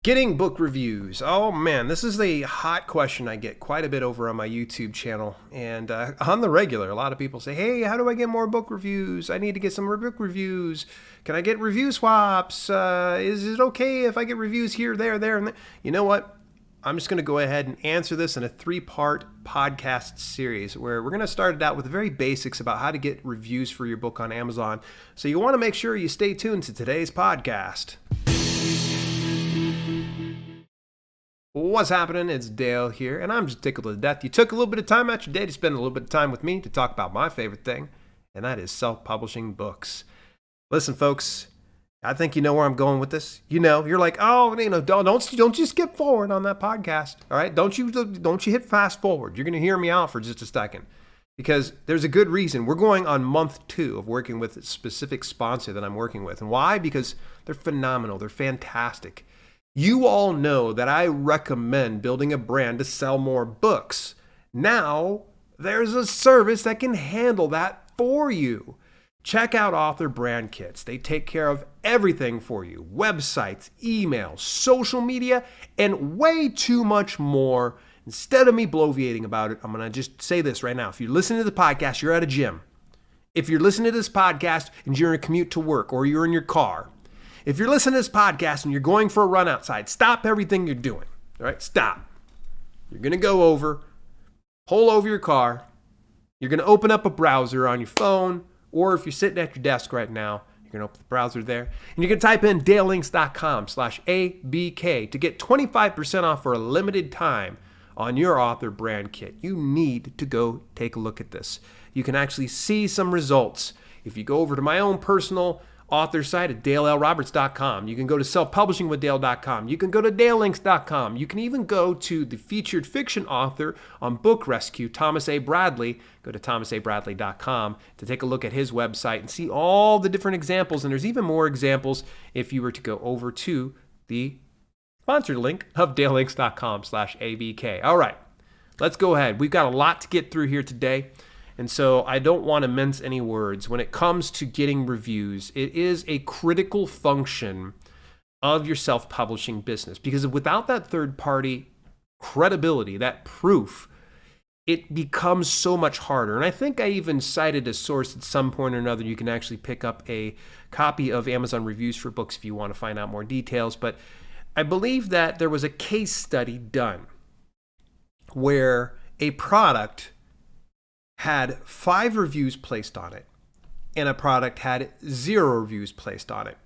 Getting book reviews. Oh man, this is a hot question I get quite a bit over on my YouTube channel and on the regular. A lot of people say, hey, how do I get more book reviews? I need to get some more book reviews. Can I get review swaps? Is it okay if I get reviews here, there, and there? You know what? I'm just going to go ahead and answer this in a 3-part podcast series where we're going to start it out with the very basics about how to get reviews for your book on Amazon. So you want to make sure you stay tuned to today's podcast. What's happening? It's Dale here, and I'm just tickled to death. You took a little bit of time out your day to spend a little bit of time with me to talk about my favorite thing, and that is self-publishing books. Listen, folks, I think you know where I'm going with this. You know, you're like, oh, don't you skip forward on that podcast, all right? Don't you hit fast forward. You're going to hear me out for just a second because there's a good reason. We're going on month 2 of working with a specific sponsor that I'm working with, and why? Because they're phenomenal. They're fantastic. You all know that I recommend building a brand to sell more books. Now, there's a service that can handle that for you. Check out Author Brand Kits. They take care of everything for you. Websites, emails, social media, and way too much more. Instead of me bloviating about it, I'm going to just say this right now. If you're listening to the podcast, you're at a gym. If you're listening to this podcast and you're in a commute to work or you're in your car, if you're listening to this podcast and you're going for a run outside, stop everything you're doing. All right, stop. You're going to go over, pull over your car. You're going to open up a browser on your phone, or if you're sitting at your desk right now, you're going to open the browser there, and you're going to type in dalelinks.com/ABK to get 25% off for a limited time on your author brand kit. You need to go take a look at this. You can actually see some results. If you go over to my own personal author site at DaleLRoberts.com. You can go to selfpublishingwithdale.com. You can go to DaleLinks.com. You can even go to the featured fiction author on Book Rescue, Thomas A. Bradley. Go to thomasabradley.com to take a look at his website and see all the different examples. And there's even more examples if you were to go over to the sponsored link of DaleLinks.com/ABK. All right, let's go ahead. We've got a lot to get through here today. And so I don't want to mince any words. When it comes to getting reviews, it is a critical function of your self-publishing business because without that third-party credibility, that proof, it becomes so much harder. And I think I even cited a source at some point or another. You can actually pick up a copy of Amazon Reviews for Books if you want to find out more details. But I believe that there was a case study done where a product had 5 reviews placed on it, and a product had 0 reviews placed on it.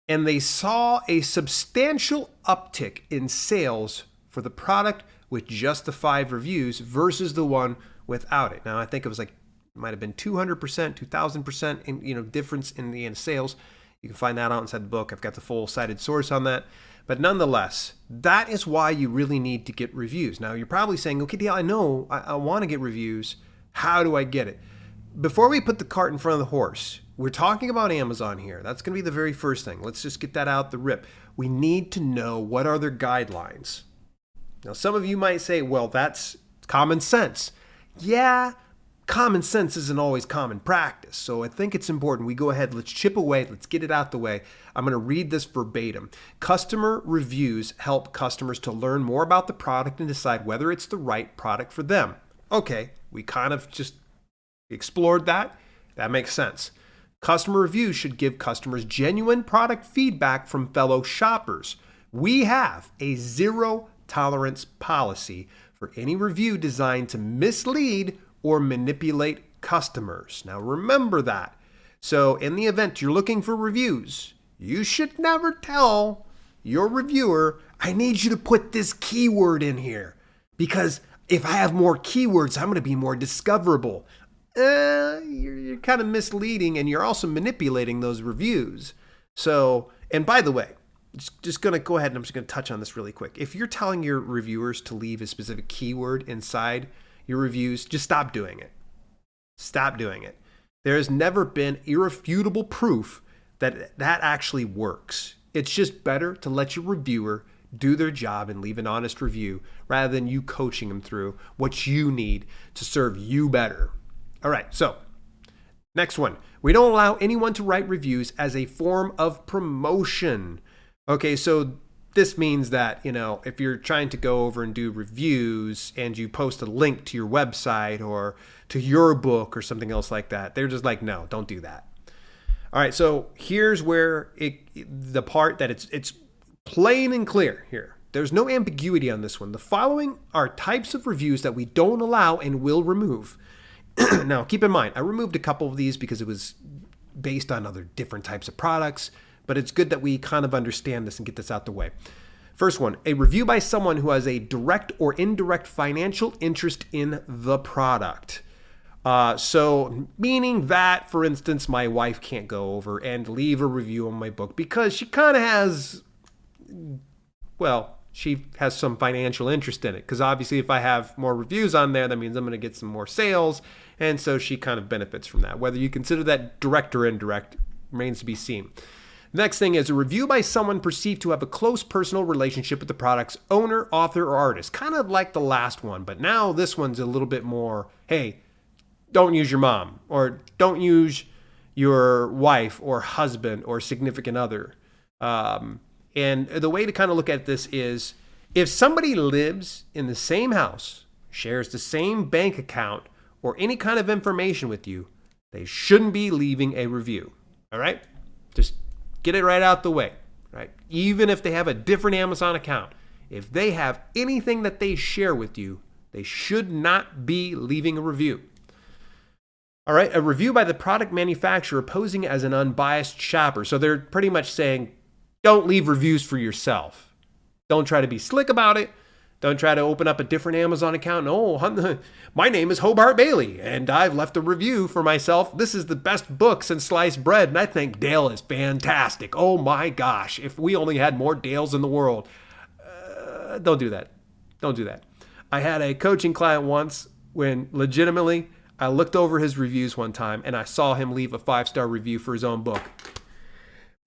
And they saw a substantial uptick in sales for the product with just the 5 reviews versus the one without it. Now, I think it was like, it might have been 200%, 2,000% in, difference in the sales. You can find that out inside the book. I've got the full cited source on that. But nonetheless, that is why you really need to get reviews. Now, you're probably saying, okay, Dale, I know I want to get reviews. How do I get it? Before we put the cart in front of the horse, we're talking about Amazon here. That's going to be the very first thing. Let's just get that out the rip. We need to know what are their guidelines. Now, some of you might say, well, that's common sense. Yeah, common sense isn't always common practice. So I think it's important we go ahead, let's chip away, let's get it out the way. I'm going to read this verbatim. Customer reviews help customers to learn more about the product and decide whether it's the right product for them. Okay, we kind of just explored that. That makes sense. Customer reviews should give customers genuine product feedback from fellow shoppers. We have a 0 tolerance policy for any review designed to mislead or manipulate customers. Now remember that. So in the event you're looking for reviews, you should never tell your reviewer, I need you to put this keyword in here because if I have more keywords, I'm going to be more discoverable. You're kind of misleading and you're also manipulating those reviews. So, and by the way, just going to go ahead and I'm just going to touch on this really quick. If you're telling your reviewers to leave a specific keyword inside your reviews, just stop doing it. Stop doing it. There has never been irrefutable proof that that actually works. It's just better to let your reviewer do their job and leave an honest review rather than you coaching them through what you need to serve you better. All right, so next one. We don't allow anyone to write reviews as a form of promotion. Okay, so This means that, if you're trying to go over and do reviews and you post a link to your website or to your book or something else like that, they're just like, no, don't do that. All right, so here's where the part that it's plain and clear here. There's no ambiguity on this one. The following are types of reviews that we don't allow and will remove. Now, keep in mind, I removed a couple of these because it was based on other different types of products, but it's good that we kind of understand this and get this out the way. First one, a review by someone who has a direct or indirect financial interest in the product. So meaning that, for instance, my wife can't go over and leave a review on my book because she kind of has, she has some financial interest in it. Because obviously if I have more reviews on there, that means I'm going to get some more sales. And so she kind of benefits from that. Whether you consider that direct or indirect remains to be seen. Next thing is a review by someone perceived to have a close personal relationship with the product's owner, author, or artist. Kind of like the last one, but now this one's a little bit more, hey, don't use your mom, or don't use your wife or husband or significant other. And the way to kind of look at this is if somebody lives in the same house, shares the same bank account, or any kind of information with you, they shouldn't be leaving a review. All right? Just get it right out the way, right? Even if they have a different Amazon account, if they have anything that they share with you, they should not be leaving a review. All right, a review by the product manufacturer posing as an unbiased shopper. So they're pretty much saying, don't leave reviews for yourself. Don't try to be slick about it. Don't try to open up a different Amazon account. Oh, my name is Hobart Bailey, and I've left a review for myself. This is the best book since sliced bread, and I think Dale is fantastic. Oh my gosh, if we only had more Dales in the world. Don't do that. Don't do that. I had a coaching client once when legitimately I looked over his reviews one time, and I saw him leave a 5-star review for his own book.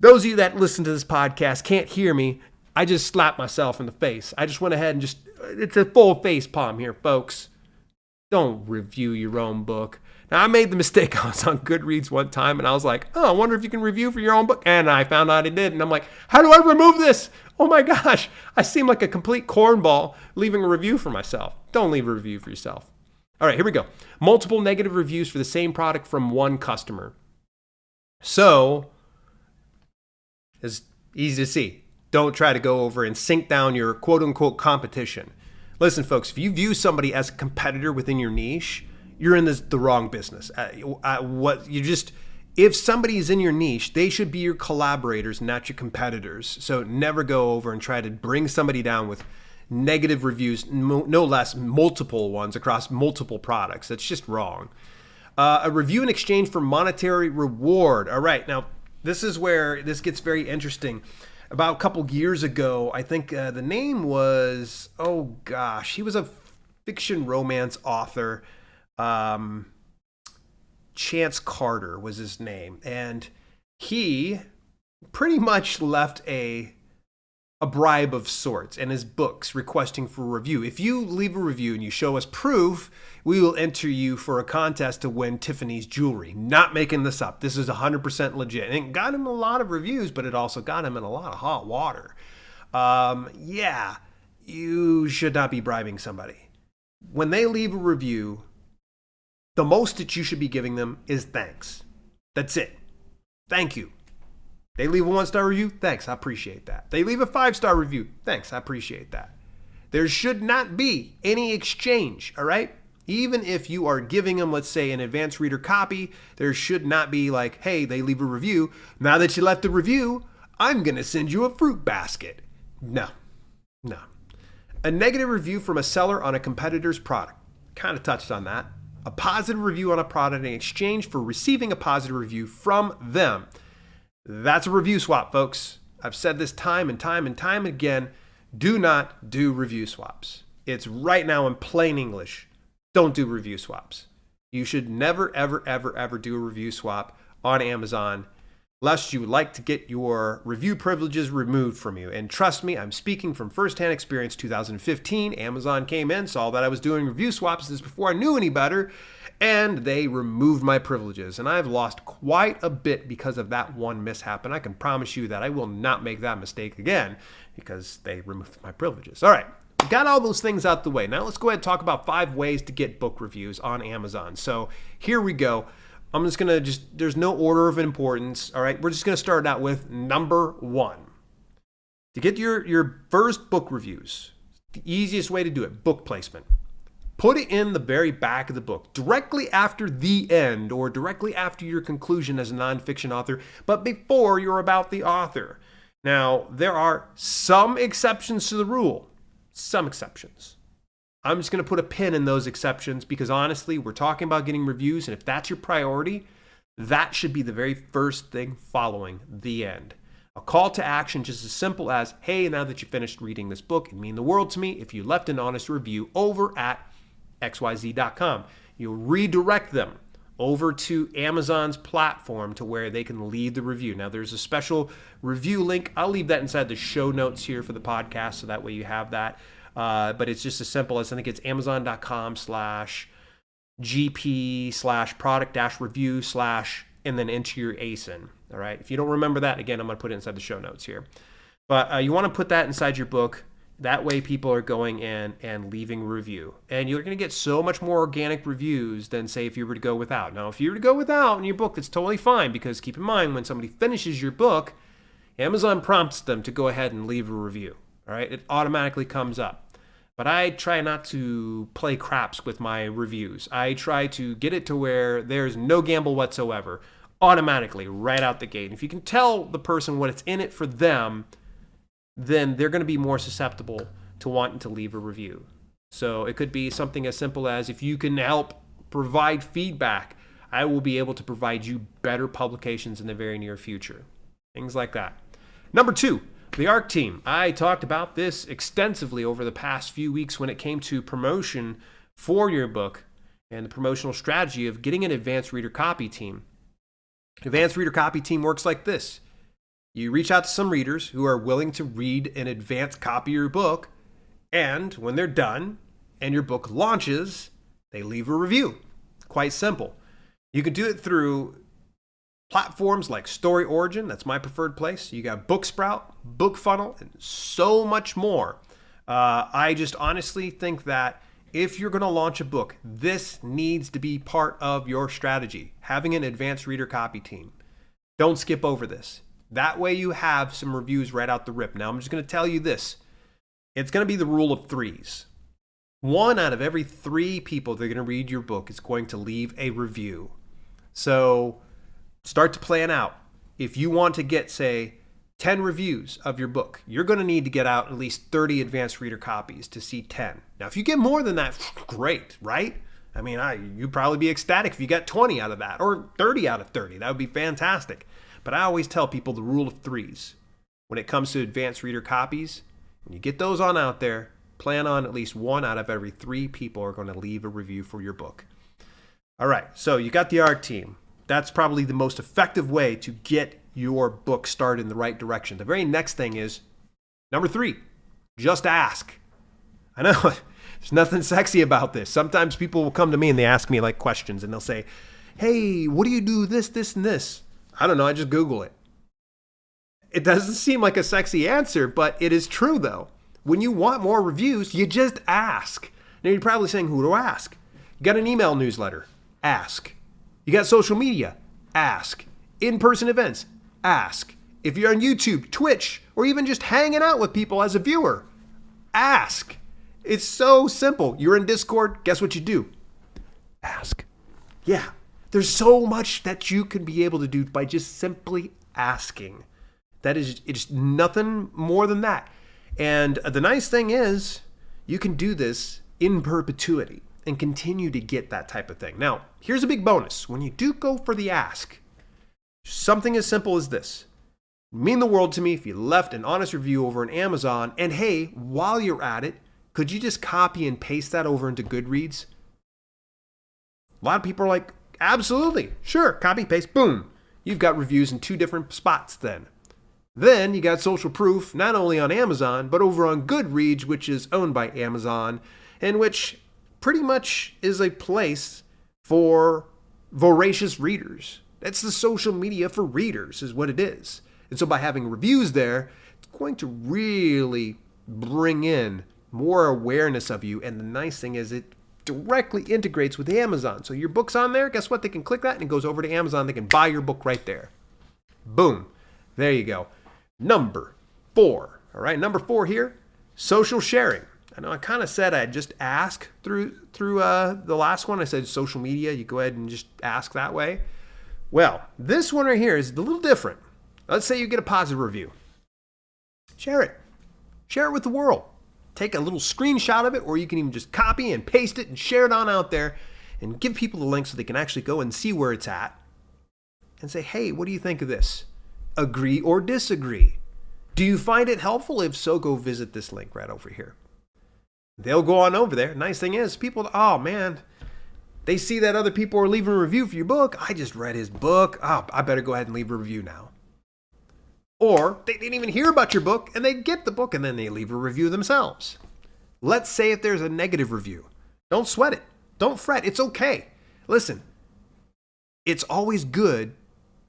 Those of you that listen to this podcast can't hear me. I just slapped myself in the face. I just went ahead and it's a full face palm here, folks. Don't review your own book. Now, I made the mistake. I was on Goodreads one time, and I was like, I wonder if you can review for your own book. And I found out I did. And I'm like, how do I remove this? Oh my gosh. I seem like a complete cornball leaving a review for myself. Don't leave a review for yourself. All right, here we go. Multiple negative reviews for the same product from one customer. So, it's easy to see. Don't try to go over and sink down your quote-unquote competition. Listen, folks, if you view somebody as a competitor within your niche, you're in the wrong business. If somebody's in your niche, they should be your collaborators, not your competitors. So never go over and try to bring somebody down with negative reviews, no less multiple ones across multiple products. That's just wrong. A review in exchange for monetary reward. All right, now this is where this gets very interesting. About a couple years ago, I think the name was, he was a fiction romance author. Chance Carter was his name. And he pretty much left a bribe of sorts in his books requesting for a review. If you leave a review and you show us proof, we will enter you for a contest to win Tiffany's jewelry. Not making this up. This is 100% legit. And it got him a lot of reviews, but it also got him in a lot of hot water. You should not be bribing somebody. When they leave a review, the most that you should be giving them is thanks. That's it. Thank you. They leave a 1-star review, thanks, I appreciate that. They leave a 5-star review, thanks, I appreciate that. There should not be any exchange, all right? Even if you are giving them, let's say, an advanced reader copy, there should not be like, hey, they leave a review. Now that you left a review, I'm going to send you a fruit basket. No. A negative review from a seller on a competitor's product. Kind of touched on that. A positive review on a product in exchange for receiving a positive review from them. That's a review swap, folks. I've said this time and time again. Do not do review swaps. It's right now in plain English. Don't do review swaps. You should never, ever do a review swap on Amazon lest you would like to get your review privileges removed from you. And trust me, I'm speaking from firsthand experience. 2015, Amazon came in, saw that I was doing review swaps. This is before I knew any better, and they removed my privileges. And I've lost quite a bit because of that one mishap. And I can promise you that I will not make that mistake again. because they removed my privileges. All right, we got all those things out the way. Now let's go ahead and talk about 5 ways to get book reviews on Amazon. So here we go. I'm just going to there's no order of importance. All right, we're just going to start out with number 1. To get your first book reviews, the easiest way to do it, book placement. Put it in the very back of the book, directly after the end or directly after your conclusion as a nonfiction author, but before you're about the author. Now, there are some exceptions to the rule. Some exceptions. I'm just going to put a pin in those exceptions because honestly, we're talking about getting reviews, and if that's your priority, that should be the very first thing following the end. A call to action just as simple as, hey, now that you finished reading this book, it'd mean the world to me if you left an honest review over at xyz.com. You'll redirect them over to Amazon's platform to where they can leave the review. Now, there's a special review link. I'll leave that inside the show notes here for the podcast, so that way you have that. But it's just as simple as, I think it's amazon.com/gp/product-review/ and then enter your ASIN. All right. If you don't remember that, again, I'm going to put it inside the show notes here. But you want to put that inside your book. That way people are going in and leaving a review. And you're going to get so much more organic reviews than, say, if you were to go without. Now, if you were to go without in your book, that's totally fine, because keep in mind, when somebody finishes your book, Amazon prompts them to go ahead and leave a review. All right? It automatically comes up. But I try not to play craps with my reviews. I try to get it to where there's no gamble whatsoever, automatically, right out the gate. And if you can tell the person what it's in it for them, then they're going to be more susceptible to wanting to leave a review. So it could be something as simple as, if you can help provide feedback, I will be able to provide you better publications in the very near future. Things like that. Number 2, the ARC team. I talked about this extensively over the past few weeks when it came to promotion for your book and the promotional strategy of getting an advanced reader copy team. Advanced reader copy team works like this. You reach out to some readers who are willing to read an advanced copy of your book, and when they're done and your book launches, they leave a review. Quite simple. You can do it through platforms like Story Origin. That's my preferred place. You got Booksprout, BookFunnel, and so much more. I just honestly think that if you're going to launch a book, this needs to be part of your strategy, having an advanced reader copy team. Don't skip over this. That way you have some reviews right out the rip. Now, I'm just going to tell you this. It's going to be the rule of 3s. 1 out of every 3 people that are going to read your book is going to leave a review. So start to plan out. If you want to get, say, 10 reviews of your book, you're going to need to get out at least 30 advanced reader copies to see 10. Now, if you get more than that, great, right? I mean, you'd probably be ecstatic if you got 20 out of that, or 30 out of 30. That would be fantastic. But I always tell people the rule of 3s. When it comes to advanced reader copies, when you get those on out there, plan on at least 1 out of every 3 people are going to leave a review for your book. All right, so you got the ARC team. That's probably the most effective way to get your book started in the right direction. The very next thing is number 3, just ask. I know there's nothing sexy about this. Sometimes people will come to me and they ask me like questions, and they'll say, hey, what do you do this, this, and this? I don't know, I just Google it. It doesn't seem like a sexy answer, but it is true though. When you want more reviews, you just ask. Now you're probably saying, who do I ask? You got an email newsletter? Ask. You got social media? Ask. In-person events? Ask. If you're on YouTube, Twitch, or even just hanging out with people as a viewer, ask. It's so simple. You're in Discord, guess what you do? Ask. Yeah. There's so much that you can be able to do by just simply asking. It's nothing more than that. And the nice thing is, you can do this in perpetuity and continue to get that type of thing. Now, here's a big bonus. When you do go for the ask, something as simple as this. It'd mean the world to me if you left an honest review over on Amazon, and hey, while you're at it, could you just copy and paste that over into Goodreads? A lot of people are like, absolutely, sure, copy, paste, boom. You've got reviews in 2 different spots then. Then you got social proof, not only on Amazon, but over on Goodreads, which is owned by Amazon, and which pretty much is a place for voracious readers. That's the social media for readers, is what it is. And so by having reviews there, going to really bring in more awareness of you. And the nice thing is it directly integrates with Amazon. So your book's on there. Guess what? They can click that and it goes over to Amazon. They can buy your book right there. Boom. There you go. Number 4. All right. Number 4 here, social sharing. I know I kind of said I'd just ask through the last one. I said social media. You go ahead and just ask that way. Well, this one right here is a little different. Let's say you get a positive review. Share it. Share it with the world. Take a little screenshot of it, or you can even just copy and paste it and share it on out there and give people the link so they can actually go and see where it's at and say, hey, what do you think of this? Agree or disagree? Do you find it helpful? If so, go visit this link right over here. They'll go on over there. Nice thing is, people, oh man, they see that other people are leaving a review for your book. I just read his book. Oh, I better go ahead and leave a review now. Or they didn't even hear about your book and they get the book and then they leave a review themselves. Let's say if there's a negative review. Don't sweat it. Don't fret. It's okay. Listen, it's always good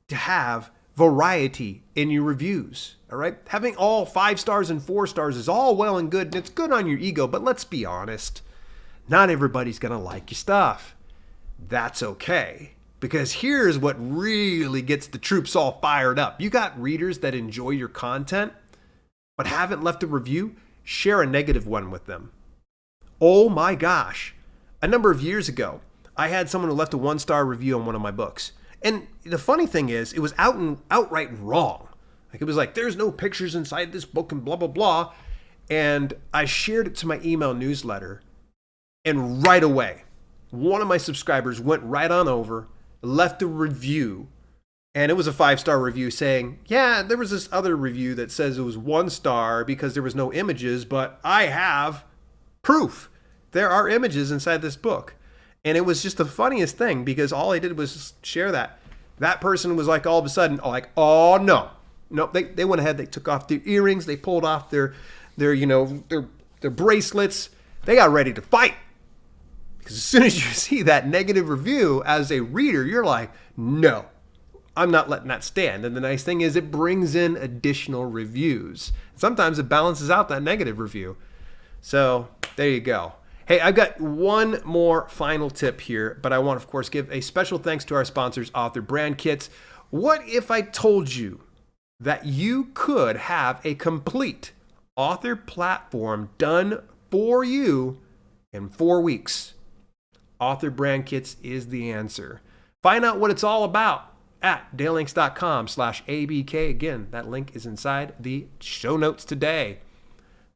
to have variety in your reviews. All right. Having all 5 stars and 4 stars is all well and good. And it's good on your ego. But let's be honest. Not everybody's going to like your stuff. That's okay. Because here's what really gets the troops all fired up. You got readers that enjoy your content, but haven't left a review. Share a negative one with them. Oh my gosh. A number of years ago, I had someone who left a 1-star review on one of my books. And the funny thing is, it was outright wrong. Like it was like, there's no pictures inside this book and blah, blah, blah. And I shared it to my email newsletter. And right away, one of my subscribers went right on over, left a review, and it was a 5-star review saying, yeah, there was this other review that says it was 1 star because there was no images, but I have proof. There are images inside this book. And it was just the funniest thing because all I did was share that. That person was like all of a sudden like, oh no. No, they went ahead, they took off their earrings, they pulled off their bracelets. They got ready to fight. Because as soon as you see that negative review as a reader, you're like, no, I'm not letting that stand. And the nice thing is it brings in additional reviews. Sometimes it balances out that negative review. So there you go. Hey, I've got one more final tip here, but I want to, of course, give a special thanks to our sponsors, Author Brand Kits. What if I told you that you could have a complete author platform done for you in 4 weeks? Author Brand Kits is the answer. Find out what it's all about at dalelinks.com/ABK. Again, that link is inside the show notes today.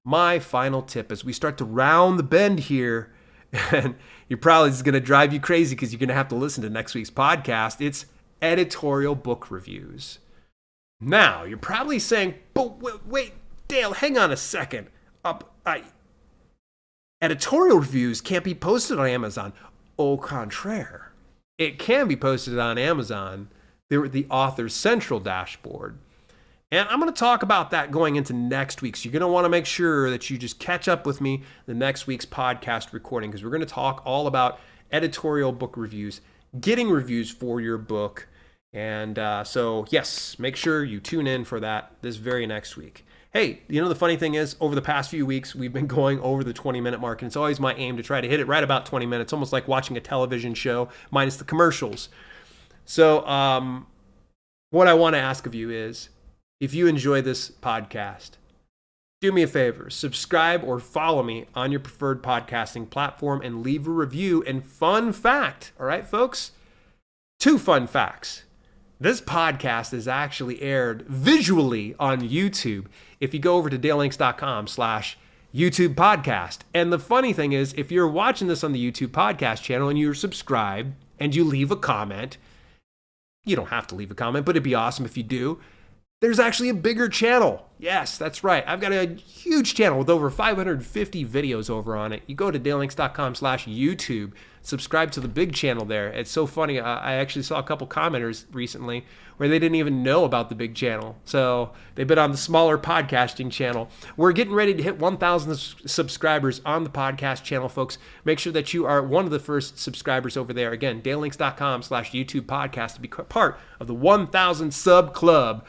My final tip as we start to round the bend here, and you're probably just going to drive you crazy because you're going to have to listen to next week's podcast. It's editorial book reviews. Now, you're probably saying, but wait, Dale, hang on a second. Editorial reviews can't be posted on Amazon. Au contraire, it can be posted on Amazon, the Author Central dashboard. And I'm going to talk about that going into next week. So you're going to want to make sure that you just catch up with me the next week's podcast recording because we're going to talk all about editorial book reviews, getting reviews for your book. And so, yes, make sure you tune in for that this very next week. Hey, you know, the funny thing is, over the past few weeks, we've been going over the 20-minute mark, and it's always my aim to try to hit it right about 20 minutes, almost like watching a television show, minus the commercials. So what I want to ask of you is, if you enjoy this podcast, do me a favor, subscribe or follow me on your preferred podcasting platform and leave a review. And fun fact, all right, folks? 2 fun facts. This podcast is actually aired visually on YouTube if you go over to dalelinks.com/YouTube podcast. And the funny thing is, if you're watching this on the YouTube podcast channel and you're subscribed and you leave a comment, you don't have to leave a comment, but it'd be awesome if you do. There's actually a bigger channel. Yes, that's right. I've got a huge channel with over 550 videos over on it. You go to dalelinks.com/YouTube, subscribe to the big channel there. It's so funny. I actually saw a couple commenters recently where they didn't even know about the big channel. So they've been on the smaller podcasting channel. We're getting ready to hit 1,000 subscribers on the podcast channel, folks. Make sure that you are one of the first subscribers over there. Again, dalelinks.com/YouTube podcast to be part of the 1,000 sub club.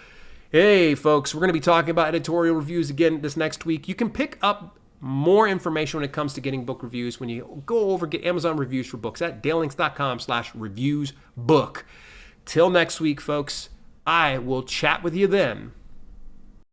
Hey, folks, we're going to be talking about editorial reviews again this next week. You can pick up more information when it comes to getting book reviews when you go over get Amazon reviews for books at dalelinks.com/reviewsbook. Till next week, folks, I will chat with you then.